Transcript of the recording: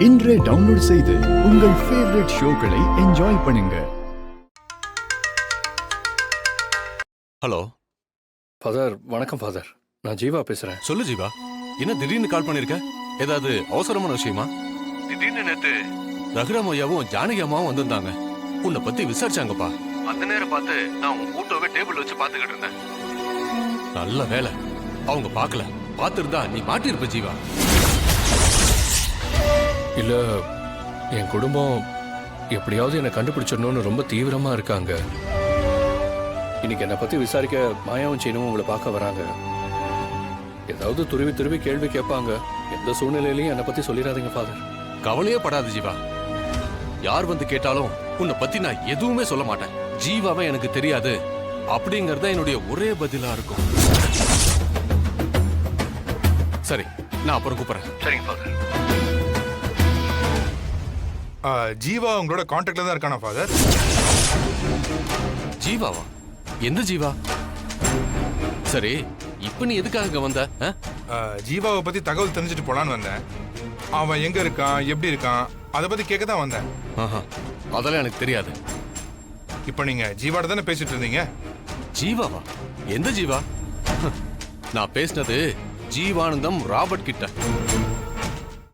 இன்றே டவுன்லோட் செய்து உங்கள் ஃபேவரட் ஷோக்களை என்ஜாய் பண்ணுங்க. Hello father. வணக்கம் ஃபாதர், நான் ஜீவா பேசுறேன். சொல்லு ஜீவா, என்ன திடீர்னு கால் பண்ணிருக்க? ஏதாவது அவசரமான விஷயமா? திடீர்னு நேத்து ரகுராம் ஐயாவும் ஜானகி அம்மாவும் வந்திருந்தாங்க. உன்னை பத்தி விசாரிச்சாங்கப்பா. அந்த நேரம் பார்த்து நான் உன் போட்டோவை டேபிள் வச்சு பாத்துக்கிட்டு இருந்தேன். நல்ல வேலை அவங்க பார்க்கல. பார்த்திருந்தா நீ மாட்டிருப்ப ஜீவா. இல்ல, என் குடும்பம் எப்படியாவது என்னை கண்டுபிடிச்சிடணும்னு ரொம்ப தீவிரமா இருக்காங்க. இன்னைக்கு என்னை பத்தி விசாரிக்க மாயாவும் சீனும் உங்களை பார்க்க வராங்க. ஏதாவது துருவி துருவி கேள்வி கேட்பாங்க. எந்த சூழ்நிலையிலையும் என்னை பத்தி சொல்லிடாதீங்க ஃபாதர். கவலையே படாது ஜீவா. யார் வந்து கேட்டாலும் உன்னை பத்தி நான் எதுவுமே சொல்ல மாட்டேன். ஜீவாவை எனக்கு தெரியாது அப்படிங்கறத என்னுடைய ஒரே பதிலா இருக்கும். சரி, நான் அப்புறம் கூப்பிடுறேன். சரிங்க ஃபாதர். ஜீவா உங்களோட கான்டாக்ட்ல தான் இருக்கானா ஃபாதர்? ஜீவாவா? எந்த ஜீவா? சரி, இப்ப நீ எதுக்காக வந்த? ஜீவாவை பத்தி தகவல் தெரிஞ்சுட்டு போலான்னு வந்தேன். அவன் எங்க இருக்கான், எப்படி இருக்கான், அதை பத்தி கேட்க தான் வந்தேன். அதெல்லாம் எனக்கு தெரியாது. இப்ப நீங்க ஜீவாட தானே பேசிட்டு இருந்தீங்க? ஜீவாவா? எந்த ஜீவா? நான் பேசினது ஜீவானந்தம் ராபர்ட் கிட்ட.